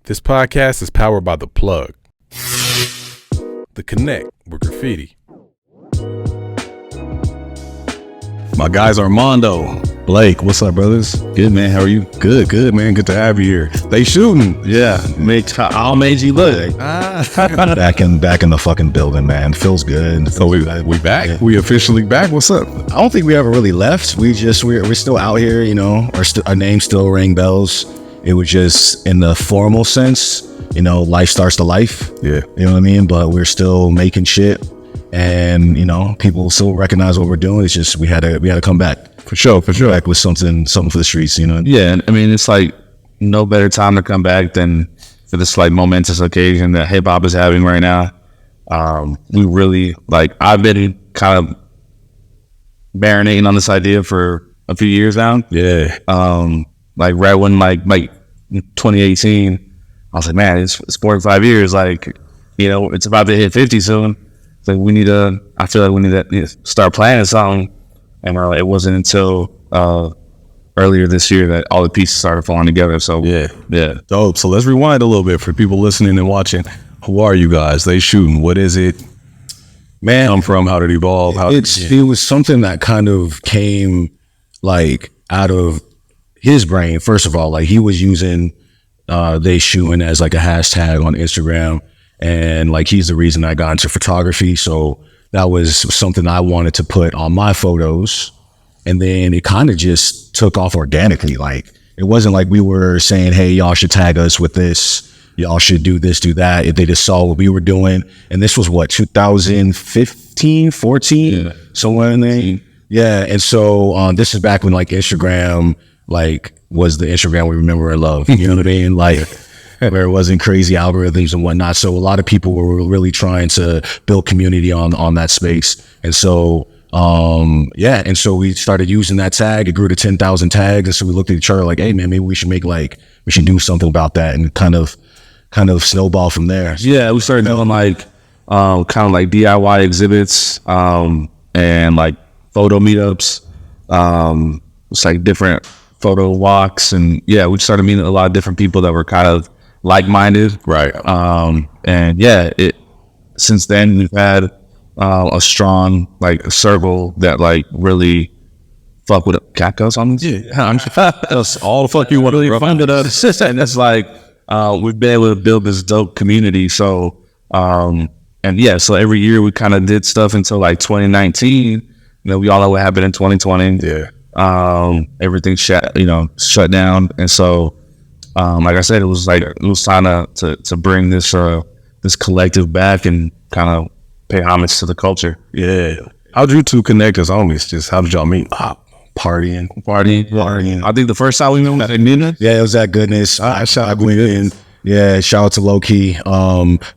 This podcast is powered by The Plug, The Connect with Graffiti. My guys Armando, Blake, what's up, brothers? Good, man. How are you? Good, man. Good to have you here. They shooting. Yeah, how made you look? Back in the fucking building, man. Feels good. So we back. Yeah. We officially back. What's up? I don't think we ever really left. We're still out here. You know, our names still ring bells. It was just in the formal sense. You know, life starts to life. Yeah, you know what I mean. But we're still making shit. And you know, people still recognize what we're doing. It's just we had to come back for sure. Back with something for the streets, you know. Yeah, I mean, it's like no better time to come back than for this like momentous occasion that hip hop is having right now. We really I've been kind of marinating on this idea for a few years now. Yeah. Right when 2018, I was like, man, it's 45 years. It's about to hit 50 soon. I feel like we need to start planning something. And it wasn't until earlier this year that all the pieces started falling together. So yeah. Dope. So let's rewind a little bit for people listening and watching. Who are you guys? They shooting. What is it? Man, come from? How did it evolve? It was something that kind of came out of his brain. First of all, he was using they shooting as a hashtag on Instagram. And he's the reason I got into photography. So that was something I wanted to put on my photos. And then it kind of just took off organically. It wasn't like we were saying, hey, y'all should tag us with this. Y'all should do this, do that. They just saw what we were doing. And this was 2015, 14? Yeah. Somewhere in there. Yeah. And so this is back when Instagram, was the Instagram we remember and love. You know what I mean? Where it wasn't crazy algorithms and whatnot. So a lot of people were really trying to build community on that space. And so, and so we started using that tag. It grew to 10,000 tags. And so we looked at each other hey man, maybe we should we should do something about that, and kind of snowball from there. Yeah, we started doing DIY exhibits, and photo meetups. It's different photo walks, and we started meeting a lot of different people that were kind of like-minded, right? Since then we've had a strong circle that really fuck with cacos on this. Yeah, that's all the fuck you want to really funded us, and it's we've been able to build this dope community. So so every year we kind of did stuff until 2019. We all know what happened in 2020. Yeah. Everything shut down, and so I said, it was time to bring this collective back and kind of pay homage to the culture. Yeah. How'd you two connect as homies? Just how did y'all meet? Partying. I think the first time we met at Nina. Yeah, it was at Goodness. Shout out to Low Key.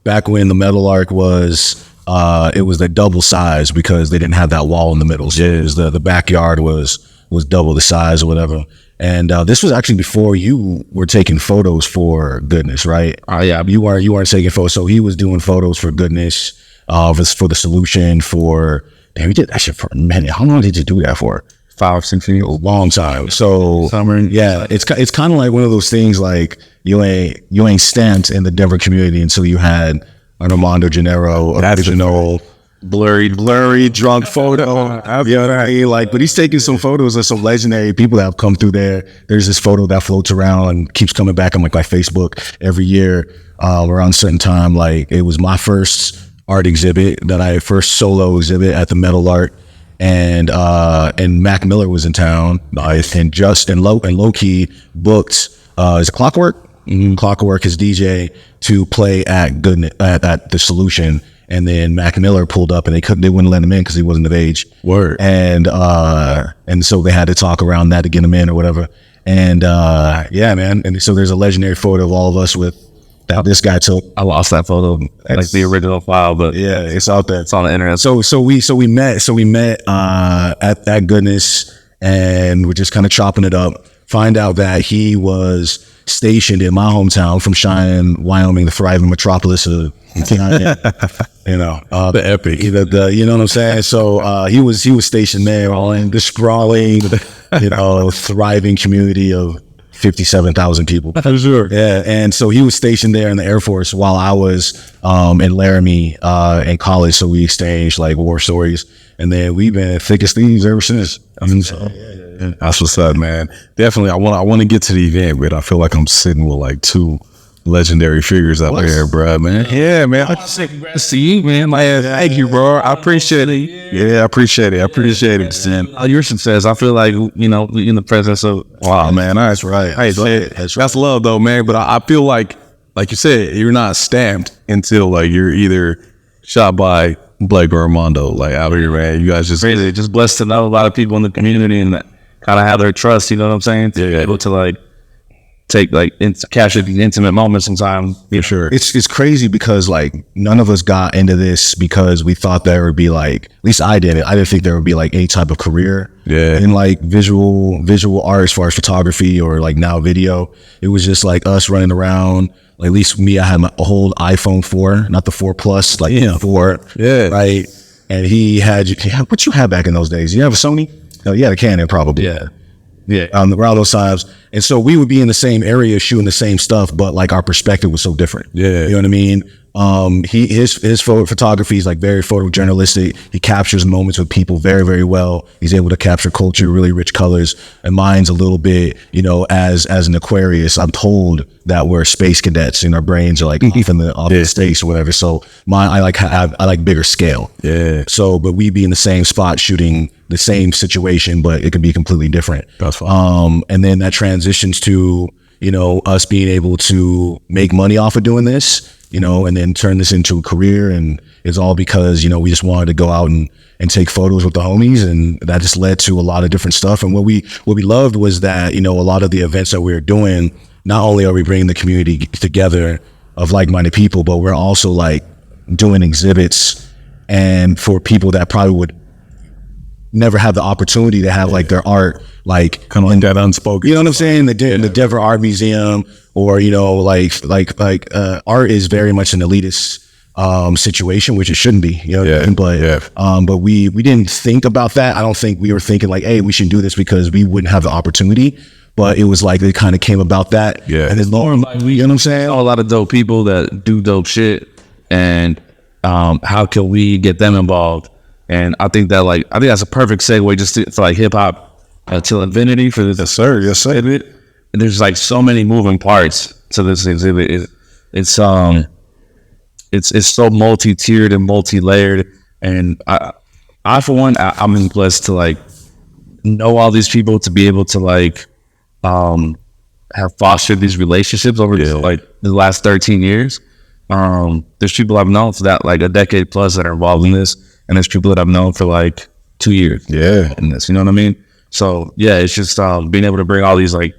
Back when the Metal Arc was it was the double size because they didn't have that wall in the middle. So it was the backyard was double the size or whatever. And this was actually before you were taking photos for Goodness, right? Yeah. You weren't taking photos. So he was doing photos for Goodness, for the Solution, damn, he did that shit for a minute. How long did you do that for? 5, 6 years. A long time. So summer. Yeah, it's kind of like one of those things you ain't stamped in the Denver community until you had an Armando Geneyro, original blurry drunk photo. You know what I mean? But he's taking some photos of some legendary people that have come through there. There's this photo that floats around and keeps coming back on my Facebook every year around a certain time. It was my first art exhibit, first solo exhibit at the Metal Art, and Mac Miller was in town. Nice. And Low Key booked is it Clockwork? Mm-hmm. Clockwork, his DJ, to play at the Solution. And then Mac Miller pulled up, and they wouldn't let him in because he wasn't of age. Word. And so they had to talk around that to get him in or whatever. And man. And so there's a legendary photo of all of us with that this guy took. I lost that photo, the original file, but yeah, it's out there. It's on the internet. So we met at Goodness, and we're just kind of chopping it up. Find out that he was stationed in my hometown from Cheyenne, Wyoming, the thriving metropolis of the epic. You know what I'm saying? So he was stationed there, all in the sprawling, thriving community of 57,000 people. Sure. Yeah, and so he was stationed there in the Air Force while I was in Laramie in college. So we exchanged like war stories, and then we've been thick as thieves ever since. I mean, That's what's up, man. Definitely, I want to get to the event, but I feel like I'm sitting with like two legendary figures out there, bro, man. Yeah, man. I say congrats to you, man. Like, thank you, bro. I appreciate it. Yeah, I appreciate it. I appreciate it, man. Your success. I feel like, you know, in the presence of. Wow, man. That's right. Hey, that's love, though, man. But I feel like you said, you're not stamped until like you're either shot by Blake or Armando, like out here, man. You guys just Crazy. Just blessed to know a lot of people in the community and that kind of have their trust. You know what I'm saying? To be able to like take like capture these intimate moments in time. for sure. It's crazy because like none of us got into this because we thought there would be like, at least I didn't think there would be like any type of career in like visual art as far as photography or like now video. It was just like us running around. Like at least me, I had a whole iPhone 4, not the 4 Plus, like 4. Yeah. Right. And he had, what you had back in those days? You have a Sony? Oh, you had a Canon probably. Yeah. Around those times. And so we would be in the same area shooting the same stuff, but like our perspective was so different. Yeah. You know what I mean? His photography is like very photojournalistic. He captures moments with people very, very well. He's able to capture culture, really rich colors. And mine's a little bit, you know, as an Aquarius, I'm told that we're space cadets and our brains are like off in the space or whatever. So mine, I like bigger scale. Yeah. So, but we be in the same spot shooting the same situation, but it could be completely different. That's fine. And then that transitions to, you know, us being able to make money off of doing this, you know, and then turn this into a career. And it's all because, you know, we just wanted to go out and take photos with the homies. And that just led to a lot of different stuff. And what we loved was that, you know, a lot of the events that we were doing, not only are we bringing the community together of like-minded people, but we're also like doing exhibits and for people that probably would never have the opportunity to have like their art, like Kind of like that unspoken. you know what I'm saying? The Denver Art Museum, or you know, like art is very much an elitist situation, which it shouldn't be. You know, what I mean? But we didn't think about that. I don't think we were thinking like, hey, we should do this because we wouldn't have the opportunity. But it was like it kind of came about that. Yeah. And it's more like you know what I'm saying? I know a lot of dope people that do dope shit, and how can we get them involved? And I think that's a perfect segue just for like hip hop Til Infinity for this. Yes, sir. Yes, sir. And there's like so many moving parts to this exhibit. It's so multi-tiered and multi-layered. And I for one, I'm blessed to like know all these people, to be able to like have fostered these relationships over like the last 13 years. There's people I've known for that like a decade plus that are involved in this. And there's people that I've known for like 2 years. Yeah. In this, you know what I mean? So yeah, it's just being able to bring all these like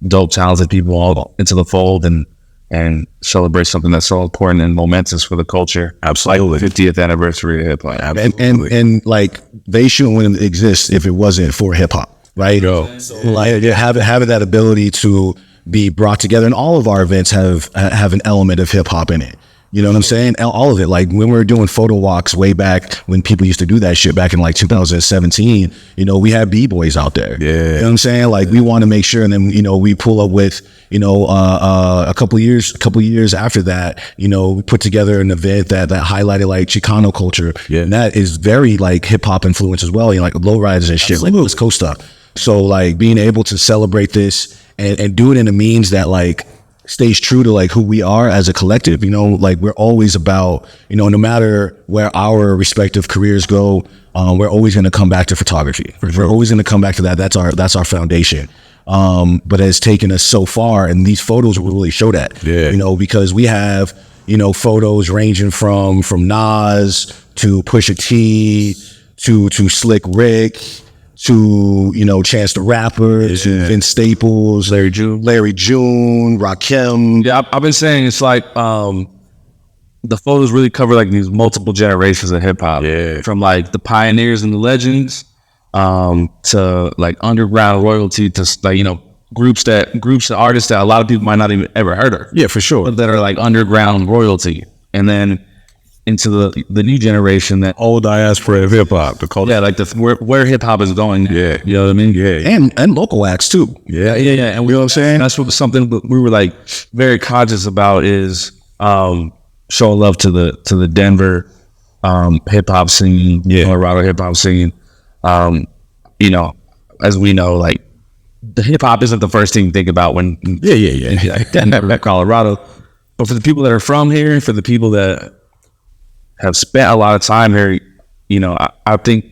dope, talented people all into the fold and celebrate something that's so important and momentous for the culture. Absolutely. Like 50th anniversary of hip hop. And like they shouldn't exist if it wasn't for hip hop, right? Like having that ability to be brought together, and all of our events have an element of hip hop in it. You know what I'm saying? All of it. Like when we were doing photo walks way back when people used to do that shit back in like 2017, you know, we had B-boys out there. Yeah. You know what I'm saying? Like we want to make sure, and then, you know, we pull up with, you know, a couple years after that, you know, we put together an event that highlighted like Chicano culture. Yeah. And that is very like hip hop influence as well. You know, like lowriders and shit, like West Coast stuff. So like being able to celebrate this and do it in a means that like stays true to like who we are as a collective, you know, like we're always about, you know, no matter where our respective careers go, we're always going to come back to photography. We're always going to come back to that. That's our foundation. But it's taken us so far, and these photos will really show that, you know, because we have, you know, photos ranging from Nas to Pusha T to Slick Rick to, you know, Chance the Rapper, to Vince Staples, Larry June, Rakim. Yeah, I've been saying it's like the photos really cover like these multiple generations of hip hop. Yeah. From like the pioneers and the legends to like underground royalty to like, you know, groups of artists that a lot of people might not even ever heard of. Yeah, for sure. But that are like underground royalty. And then into the new generation that old diaspora of hip hop, the culture. yeah, like where hip hop is going. Yeah. You know what I mean? Yeah. And local acts too. Yeah. And You know what I'm saying? that's something we were like very conscious about is showing love to the Denver hip hop scene, Colorado hip hop scene. You know, as we know, like the hip hop isn't the first thing you think about when like Denver, Colorado. But for the people that are from here, for the people that have spent a lot of time here, you know, I think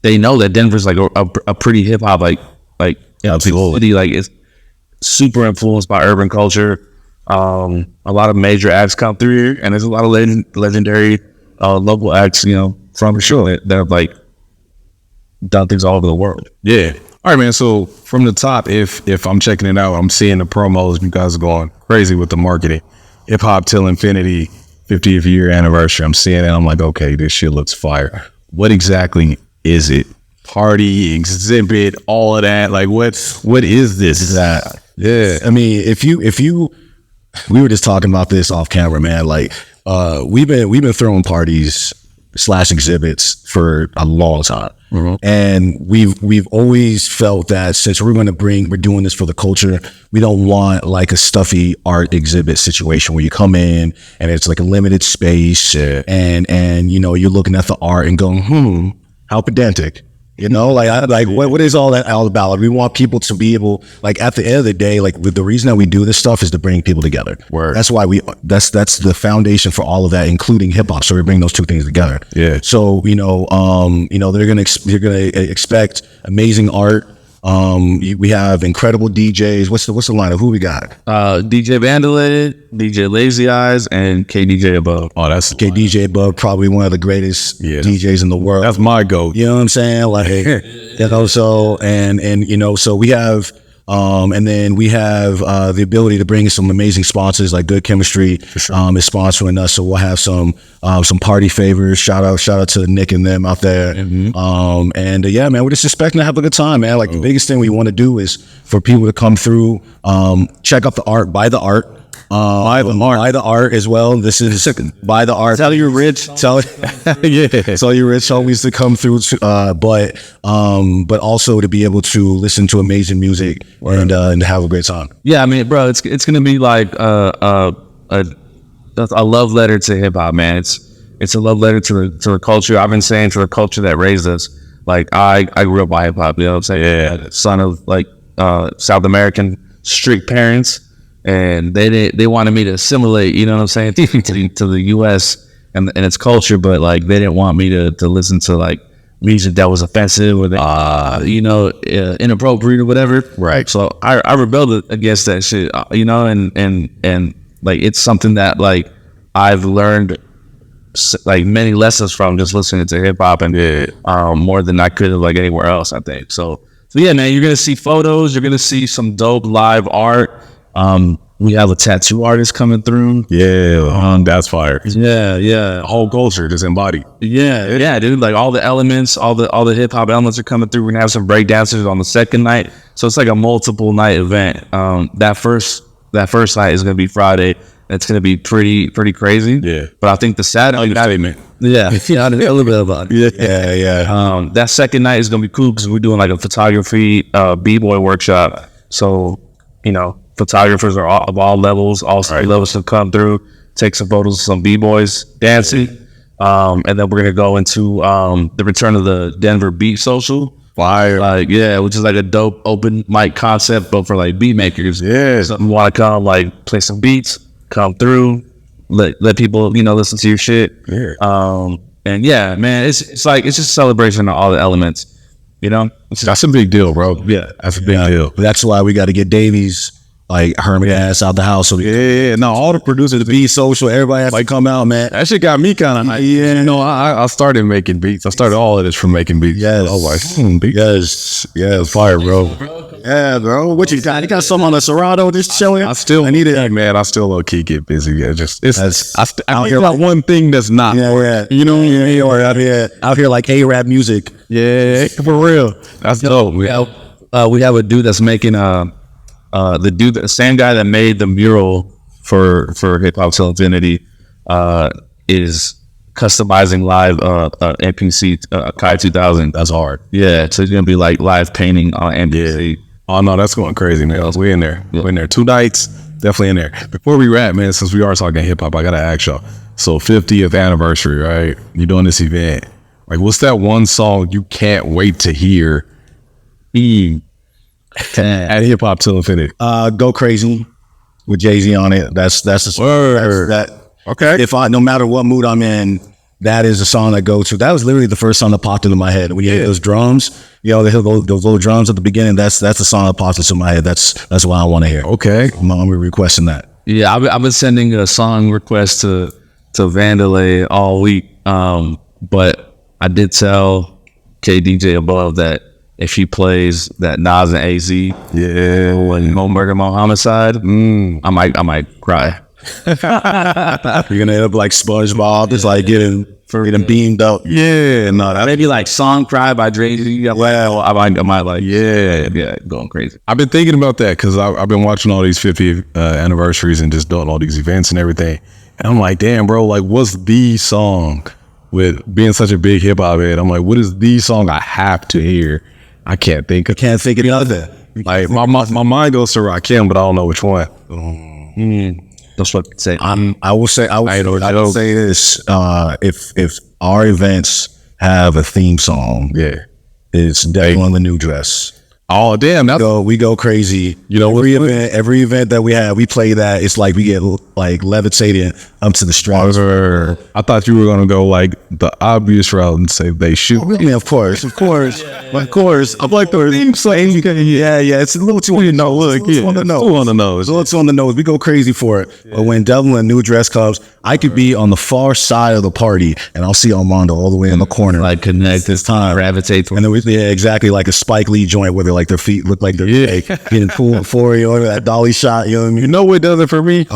they know that Denver's like a pretty hip hop like city. Like it's super influenced by urban culture. A lot of major acts come through here, and there's a lot of legendary local acts, you know, from that have like done things all over the world. Yeah. All right, man. So from the top, if I'm checking it out, I'm seeing the promos. You guys are going crazy with the marketing. Hip Hop Til Infinity 50th year anniversary. I'm seeing it. I'm like, okay, this shit looks fire. What exactly is it? Party, exhibit, all of that. Like, what is this? Yeah. I mean, if you, we were just talking about this off camera, man. Like, we've been throwing parties / exhibits for a long time. And we've always felt that since we're doing this for the culture, we don't want like a stuffy art exhibit situation where you come in and it's like a limited space and you know, you're looking at the art and going, how pedantic. You know, what is all that all about? Like, we want people to be able, like, at the end of the day, like, the reason that we do this stuff is to bring people together. Word. That's why that's the foundation for all of that, including hip hop. So we bring those two things together. Yeah. So you're gonna expect amazing art. We have incredible DJs. What's the lineup? Who we got? DJ Vandalid, DJ Lazy Eyes, and KDJ Above. Oh, that's KDJ Above, probably one of the greatest DJs in the world. That's my goat. You know what I'm saying? Like, you know, so and you know, so we have and then we have the ability to bring in some amazing sponsors, like Good Chemistry is sponsoring us. So we'll have some party favors. Shout out to Nick and them out there. And yeah, man, we're just expecting to have a good time, man. Like, the biggest thing we want to do is for people to come through, check out the art, buy the art. Buy the art as well. This is buy the art. Tell your rich. Tell your rich homies to come through. But also to be able to listen to amazing music and have a great time. Yeah, I mean, bro, it's gonna be like a love letter to hip hop, man. It's a love letter to the culture. I've been saying to the culture that raised us. Like, I grew up by hip hop. You know what I'm saying? Yeah. Son of like South American strict parents. And they wanted me to assimilate, you know what I'm saying, to the U.S. and its culture, but like they didn't want me to listen to like music that was offensive or inappropriate or whatever. Right. So I rebelled against that shit, you know, and like it's something that like I've learned like many lessons from just listening to hip hop and more than I could have like anywhere else, I think. So yeah, man, you're gonna see photos, you're gonna see some dope live art. We have a tattoo artist coming through. Yeah, that's fire. Yeah. The whole culture just embodied. Yeah, dude. Like all the elements, all the hip hop elements are coming through. We're gonna have some break dancers on the second night, so it's like a multiple night event. That first night is gonna be Friday. It's gonna be pretty crazy. Yeah, but I think the Saturday, man. Yeah, a little bit about it. Yeah. That second night is gonna be cool because we're doing like a photography b-boy workshop. So, you know, photographers are of all levels, all levels to come through, take some photos of some b-boys dancing, and then we're gonna go into the return of the Denver Beat Social. Fire. Like, yeah, which is like a dope open mic concept, but for like beat makers. Yeah. So you want to come like play some beats, come through, let people, you know, listen to your shit. Yeah. And yeah, man, it's just a celebration of all the elements, you know? That's a big deal, bro. Yeah. That's a big deal. That's why we got to get Davies, like, hermit ass out the house. So No, all the producers, the Be Social, everybody has to come out, man. that shit got me kind of hyped. Yeah. You know, I started making beats. I started all of this from making beats. Yes. I was like, beats. Yes, fire, bro. Yeah, bro. What you got? You got some on the Serato just chilling? I need it. Man, I still low key get busy. Yeah, just I hear like one thing that's not. Yeah. You know, out here like A-rap music. Yeah, for real. That's dope. We have a dude that's making the same guy that made the mural for Hip Hop Til Infinity is customizing live MPC Kai 2000. That's hard. Yeah, so it's gonna be like live painting on MPC. Oh no, that's going crazy, man. We in there. We're in there 2 nights. Definitely in there. Before we wrap, man, since we are talking hip hop, I gotta ask y'all. So 50th anniversary, right? You're doing this event. Like, what's that one song you can't wait to hear at Hip Hop Till Infinity? Go Crazy with Jay-Z on it. That's the Word. Okay. If no matter what mood I'm in, that is the song I go to. That was literally the first song that popped into my head. When you hear those drums, those little drums at the beginning, that's the song that popped into my head. That's what I want to hear. Okay. I'm requesting that. Yeah, I've been sending a song request to Vandalay all week. But I did tell KDJ above that if he plays that Nas and AZ, Mo Murder, Mo Homicide, I might cry. You're gonna end up like SpongeBob, just like getting beamed up. Yeah, no, maybe like Song Cry by Jay-Z. Well, I might like going crazy. I've been thinking about that because I've been watching all these 50th anniversaries and just doing all these events and everything. And I'm like, damn, bro, like, what's the song? With being such a big hip hop head, I'm like, what is the song I have to hear? I can't think of another. Like my mind goes to Rakim, but I don't know which one. That's what I'd say. I will say this: if our events have a theme song, it's definitely on the New Dress. Oh damn! We go crazy. Every event that we have, we play that. It's like we get like levitating up to the strings. I thought you were gonna go like the obvious route and say They Shoot. I mean, of course. I'm like the theme song. Yeah. It's a little too on the nose. It's on the nose. It's on the nose. We go crazy for it. But when Devil and New Dress comes, I could be on the far side of the party and I'll see Armando all the way in the corner. Like connect this time, gravitate. And then exactly like a Spike Lee joint where like their feet look like they're getting pulled for that dolly shot. You know what I mean? You know what does it for me?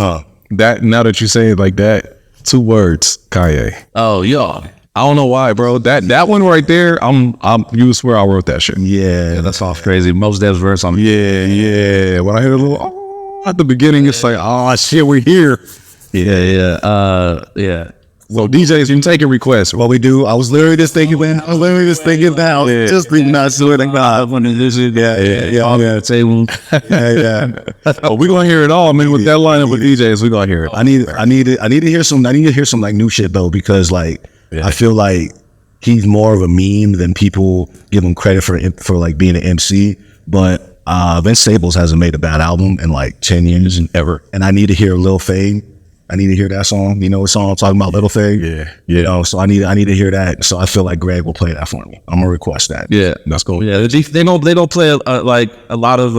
That now that you say it like that, 2 words, Kanye. Oh, yeah. I don't know why, bro. That one right there, you swear I wrote that shit. Yeah, that's off crazy. Most Dev's verse on Yeah. When I hear a little at the beginning, it's like, oh shit, we're here. Yeah. So DJs, you taking requests? What we do? I was literally just thinking now. Just be not doing it. Table. Oh, we're gonna hear it all. I mean, with that lineup with DJs, we're gonna hear it. I need to hear some like new shit though, because like I feel like he's more of a meme than people give him credit for like being an MC. But Vince Staples hasn't made a bad album in like 10 years and ever. And I need to hear Lil Fade. I need to hear that song. You know what song I'm talking about, Little Fade? Yeah. So I need to hear that. So I feel like Greg will play that for me. I'm gonna request that. Yeah, that's cool. Yeah, they don't play like a lot of.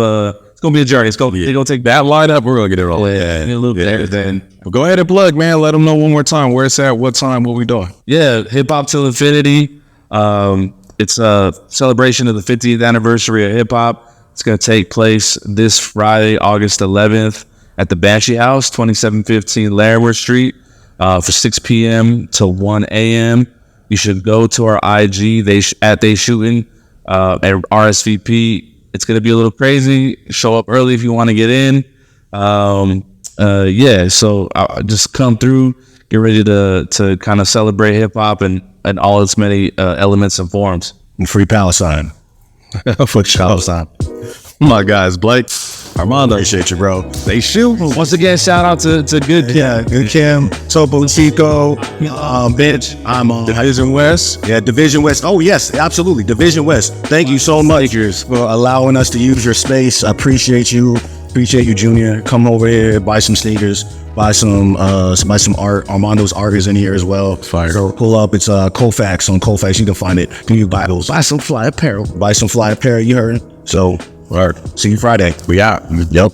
It's gonna be a journey. They're gonna take that lineup. We're gonna get it all. Yeah, a little bit everything. Well, go ahead and plug, man. Let them know one more time where it's at, what time, what we doing. Yeah, Hip Hop Till Infinity. It's a celebration of the 50th anniversary of hip hop. It's gonna take place this Friday, August 11th. At the Banshee House, 2715 Larimer Street, for 6 p.m. to 1 a.m. You should go to our IG, They Shooting, at RSVP. It's going to be a little crazy. Show up early if you want to get in. So just come through, get ready to kind of celebrate hip-hop and all its many elements and forms. And free Palestine. For Palestine. My guys, Blake, Armando, appreciate you, bro. They Shoot. Once again, shout out to Good Kim. Yeah, Good Kim, Topo Chico, bitch. I'm on Division West. Yeah, Division West. Oh yes, absolutely, Division West. Thank you so much for allowing us to use your space. I appreciate you. Appreciate you, Junior. Come over here, buy some sneakers, buy some art. Armando's art is in here as well. Fire. So pull up. It's Kofax on Kofax. You can find it. Can you buy those? Buy some fly apparel. You heard it. So, all right. See you Friday. We out. Yep.